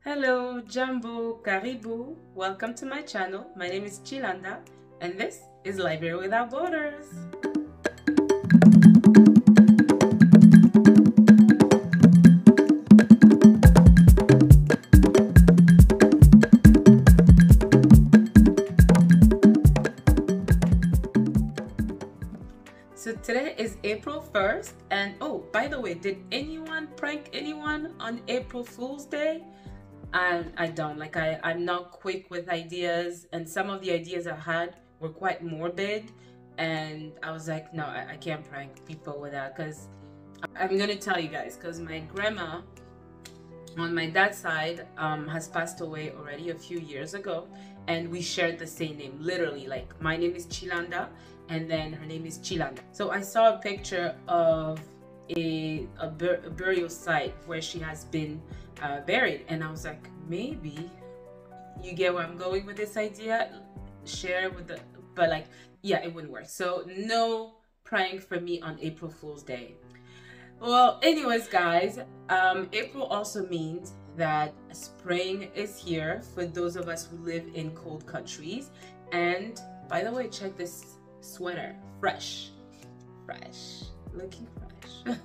Hello, Jambo, Karibu. Welcome to my channel. My name is Chilanda, and this is Library Without Borders. So today is April 1st, and oh, by the way, did anyone prank anyone on April Fool's Day? I don't. I'm not quick with ideas, and some of the ideas I had were quite morbid, and I was like, no, I can't prank people with that, because I'm gonna tell you guys, because my grandma on my dad's side has passed away already a few years ago, and we shared the same name, literally. Like, my name is Chilanda, and then her name is Chilanda. So I saw a picture of a burial site where she has been buried, and I was like, maybe you get where I'm going with this idea, share with the, but like, yeah, it wouldn't work. So no prank for me on April Fool's Day. Well, anyways, guys, April also means that spring is here for those of us who live in cold countries. And by the way, check this sweater, fresh, looking fresh.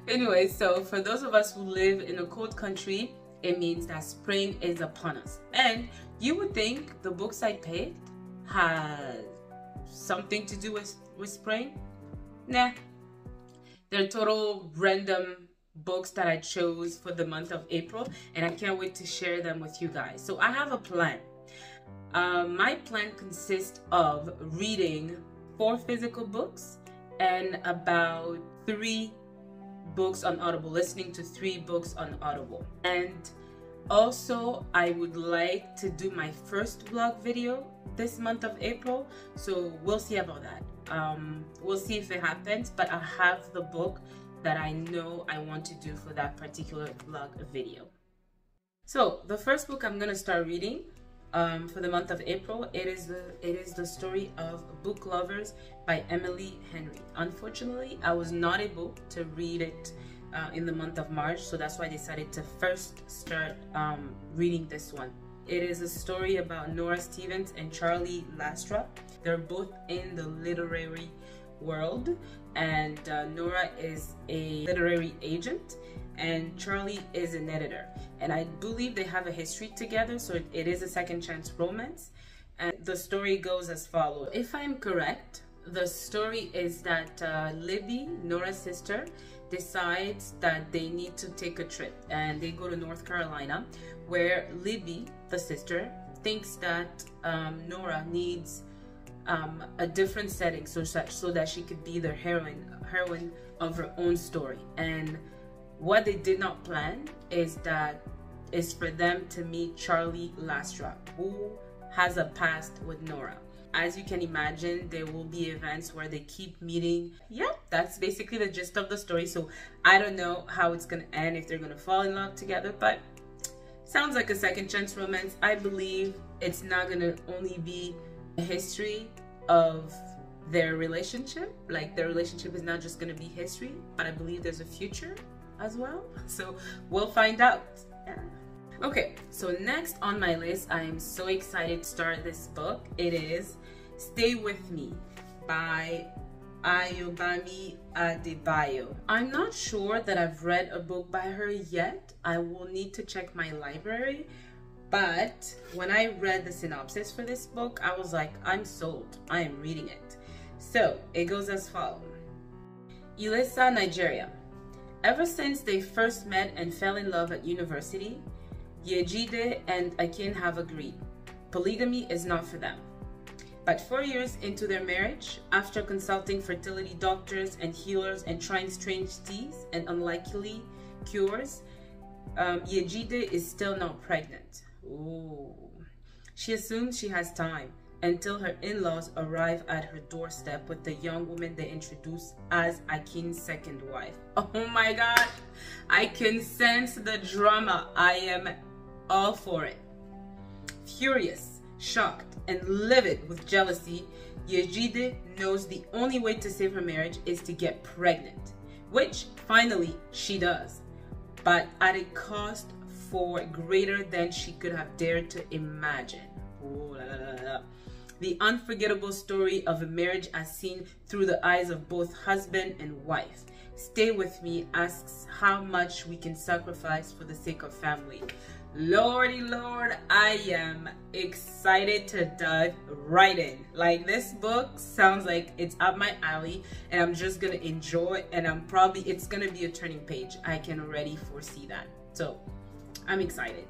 Anyway, so for those of us who live in a cold country, it means that spring is upon us. And you would think the books I picked had something to do with spring. Nah, they're total random books that I chose for the month of April, and I can't wait to share them with you guys. So I have a plan. My plan consists of reading 4 physical books and about 3 books on Audible, listening to 3 books on Audible. And also, I would like to do my first vlog video this month of April, so we'll see about that. We'll see if it happens, but I have the book that I know I want to do for that particular vlog video. So the first book I'm gonna start reading for the month of April, it is the story of Book Lovers by Emily Henry. Unfortunately, I was not able to read it in the month of March, so that's why I decided to first start reading this one. It is a story about Nora Stevens and Charlie Lastra. They're both in the literary world, and Nora is a literary agent and Charlie is an editor, and I believe they have a history together, so it is a second chance romance. And the story goes as follows. If I'm correct, the story is that Libby, Nora's sister, decides that they need to take a trip, and they go to North Carolina, where Libby, the sister, thinks that Nora needs a different setting so that she could be the heroine of her own story. And what they did not plan is for them to meet Charlie Lastra, who has a past with Nora. As you can imagine, there will be events where they keep meeting. Yeah, that's basically the gist of the story. So I don't know how it's gonna end, if they're gonna fall in love together, but sounds like a second chance romance. I believe it's not gonna only be a history of their relationship. Like, their relationship is not just gonna be history, but I believe there's a future as well. So we'll find out. Yeah. Okay, so next on my list, I am so excited to start this book. It is Stay With Me by Ayobami Adebayo. I'm not sure that I've read a book by her yet. I will need to check my library, but when I read the synopsis for this book, I was like, I'm sold. I am reading it. So it goes as follows. Ilesa, Nigeria. Ever since they first met and fell in love at university, Yejide and Akin have agreed. Polygamy is not for them. But 4 years into their marriage, after consulting fertility doctors and healers and trying strange teas and unlikely cures, Yejide is still not pregnant. Ooh. She assumes she has time until her in-laws arrive at her doorstep with the young woman they introduce as Akin's second wife. Oh my god, I can sense the drama. I am all for it. Furious, shocked, and livid with jealousy, Yejide knows the only way to save her marriage is to get pregnant, which finally she does, but at a cost for greater than she could have dared to imagine. Ooh, la, la, la, la. The unforgettable story of a marriage as seen through the eyes of both husband and wife. Stay With Me asks how much we can sacrifice for the sake of family. Lordy Lord, I am excited to dive right in. Like, this book sounds like it's up my alley and I'm just gonna enjoy, and it's gonna be a turning page. I can already foresee that. So I'm excited.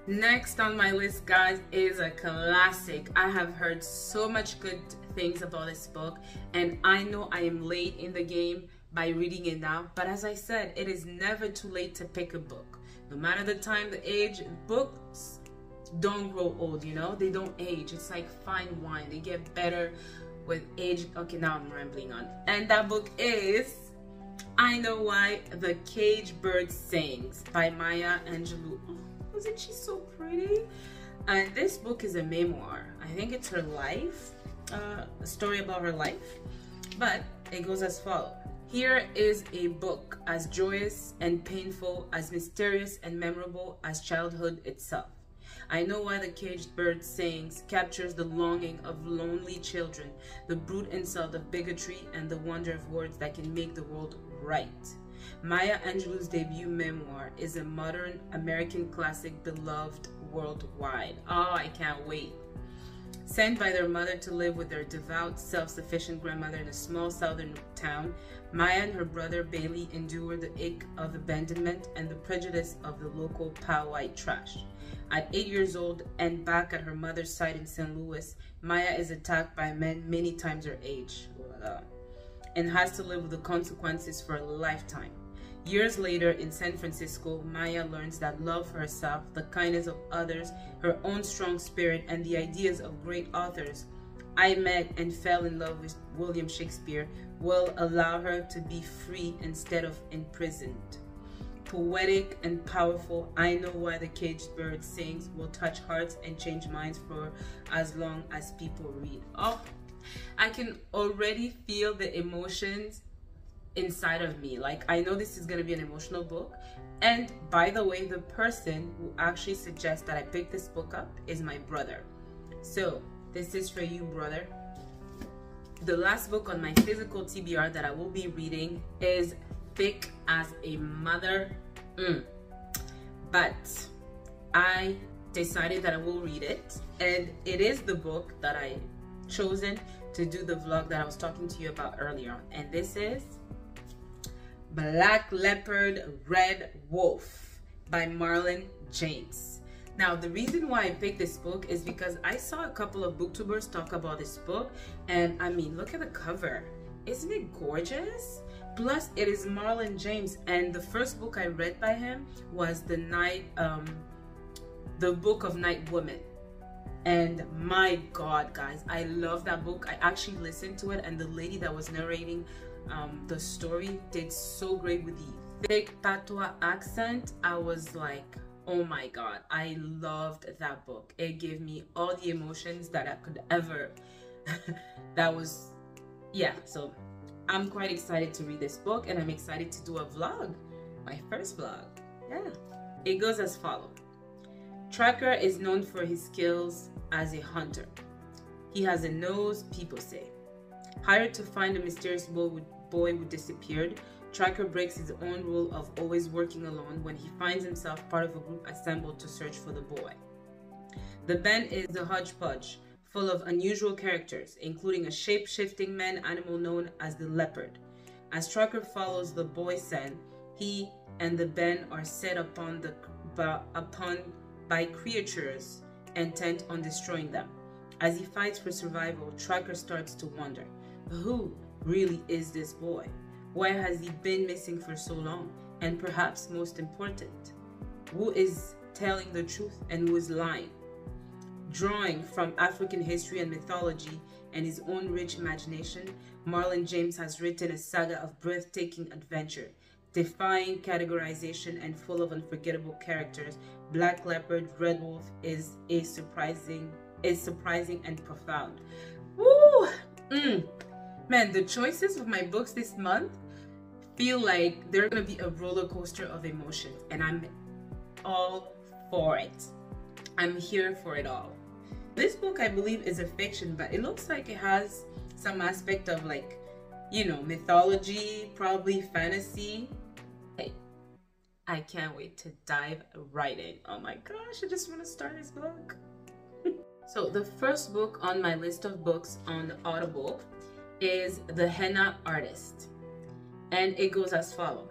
Next on my list, guys, is a classic. I have heard so much good things about this book, and I know I am late in the game by reading it now, but as I said, it is never too late to pick a book. No matter the time, the age, books don't grow old, you know? They don't age. It's like fine wine. They get better with age. Okay, now I'm rambling on. And that book is I Know Why the Caged Bird Sings by Maya Angelou. Oh, isn't she so pretty? And this book is a memoir. I think it's her life, a story about her life, but it goes as follows. Here is a book as joyous and painful, as mysterious and memorable as childhood itself. I Know Why the Caged Bird Sings captures the longing of lonely children, the brute insult of bigotry, and the wonder of words that can make the world right. Maya Angelou's debut memoir is a modern American classic beloved worldwide. Oh, I can't wait. Sent by their mother to live with their devout, self-sufficient grandmother in a small southern town, Maya and her brother Bailey endure the ache of abandonment and the prejudice of the local white trash. At 8 years old and back at her mother's side in St. Louis, Maya is attacked by men many times her age and has to live with the consequences for a lifetime. Years later in San Francisco, Maya learns that love for herself, the kindness of others, her own strong spirit, and the ideas of great authors I met and fell in love with William Shakespeare will allow her to be free instead of imprisoned. Poetic and powerful, I Know Why the Caged Bird Sings will touch hearts and change minds for as long as people read. Oh, I can already feel the emotions inside of me. Like, I know this is going to be an emotional book. And by the way, the person who actually suggests that I pick this book up is my brother. So this is for you, brother. The last book on my physical TBR that I will be reading is Thick as a Mother. But I decided that I will read it, and it is the book that I chosen to do the vlog that I was talking to you about earlier. And this is Black Leopard, Red Wolf by Marlon James. Now, the reason why I picked this book is because I saw a couple of booktubers talk about this book, and I mean, look at the cover. Isn't it gorgeous? Plus, it is Marlon James, and the first book I read by him was the Book of Night Woman. And my God, guys, I love that book. I actually listened to it, and the lady that was narrating the story did so great with the thick patois accent. I was like, oh my God, I loved that book. It gave me all the emotions that I could ever. So I'm quite excited to read this book, and I'm excited to do a vlog, my first vlog. Yeah, it goes as follows. Tracker is known for his skills as a hunter. He has a nose, people say. Hired to find a mysterious boy who disappeared, Tracker breaks his own rule of always working alone when he finds himself part of a group assembled to search for the boy. The band is a hodgepodge, full of unusual characters, including a shape-shifting man-animal known as the leopard. As Tracker follows the boy's scent, he and the band are set upon by creatures intent on destroying them. As he fights for survival, Tracker starts to wonder, who really is this boy? Why has he been missing for so long? And perhaps most important, who is telling the truth and who is lying? Drawing from African history and mythology and his own rich imagination, Marlon James has written a saga of breathtaking adventure, defying categorization and full of unforgettable characters. Black Leopard, Red Wolf is surprising and profound. Woo! Man, the choices of my books this month feel like they're gonna be a roller coaster of emotions, and I'm all for it. I'm here for it all. This book, I believe, is a fiction, but it looks like it has some aspect of, like, you know, mythology, probably fantasy. Hey, I can't wait to dive right in. Oh my gosh, I just want to start this book. So the first book on my list of books on Audible is The Henna Artist. And it goes as follows.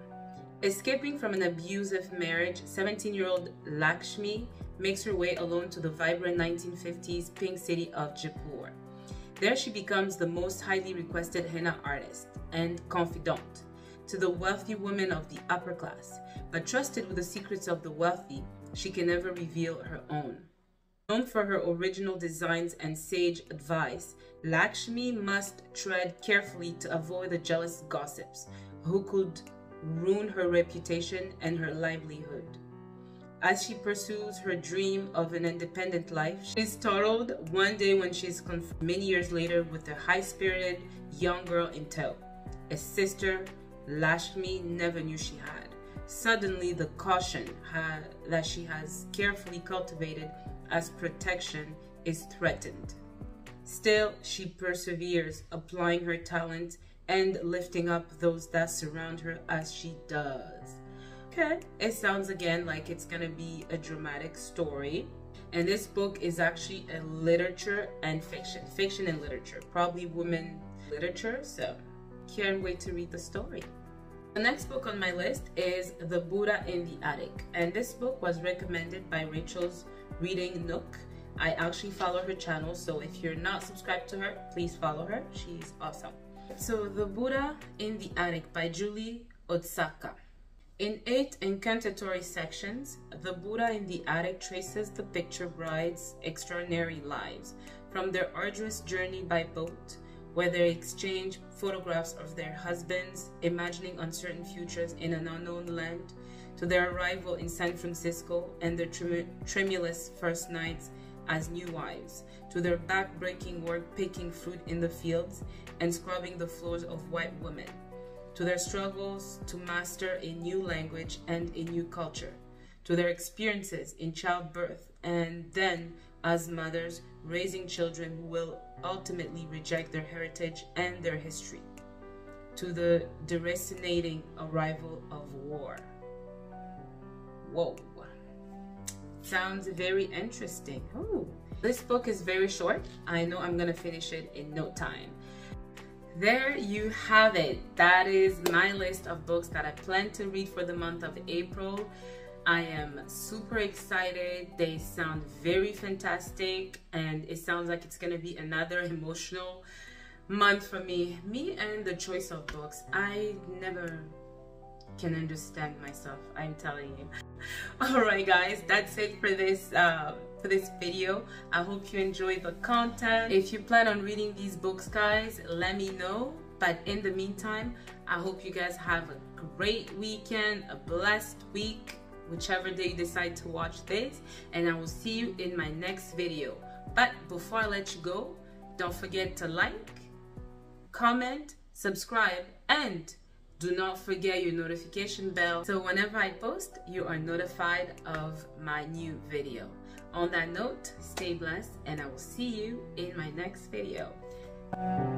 Escaping from an abusive marriage, 17-year-old Lakshmi makes her way alone to the vibrant 1950s pink city of Jaipur. There she becomes the most highly requested henna artist and confidant to the wealthy women of the upper class, but trusted with the secrets of the wealthy, she can never reveal her own. Known for her original designs and sage advice, Lakshmi must tread carefully to avoid the jealous gossips who could ruin her reputation and her livelihood. As she pursues her dream of an independent life, she is startled one day when she is confronted many years later with a high-spirited young girl in tow, a sister Lakshmi never knew she had. Suddenly, the caution that she has carefully cultivated as protection is threatened. Still, she perseveres, applying her talent and lifting up those that surround her as she does. Okay, it sounds again like it's gonna be a dramatic story. And this book is actually a literature and fiction and literature, probably women literature, so can't wait to read the story. The next book on my list is The Buddha in the Attic, and this book was recommended by Rachel's Reading Nook. I actually follow her channel, so if you're not subscribed to her, please follow her. She's awesome. So The Buddha in the Attic by Julie Otsaka. In 8 incantatory sections, The Buddha in the Attic traces the picture brides' extraordinary lives, from their arduous journey by boat, where they exchange photographs of their husbands, imagining uncertain futures in an unknown land, to their arrival in San Francisco and their tremulous first nights as new wives, to their back-breaking work picking fruit in the fields and scrubbing the floors of white women, to their struggles to master a new language and a new culture, to their experiences in childbirth, and then as mothers raising children who will ultimately reject their heritage and their history, to the deracinating arrival of war. Whoa. Sounds very interesting. Ooh. This book is very short. I know I'm gonna finish it in no time. There you have it. That is my list of books that I plan to read for the month of April. I am super excited. They sound very fantastic, and it sounds like it's gonna be another emotional month for me. Me and the choice of books, I never can understand myself, I'm telling you. All right guys, that's it for this video. I hope you enjoyed the content. If you plan on reading these books, guys, let me know. But in the meantime, I hope you guys have a great weekend, a blessed week, whichever day you decide to watch this, and I will see you in my next video. But before I let you go, don't forget to like, comment, subscribe, and do not forget your notification bell, so whenever I post, you are notified of my new video. On that note, stay blessed, and I will see you in my next video.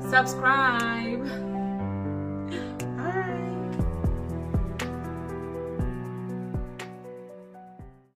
Subscribe!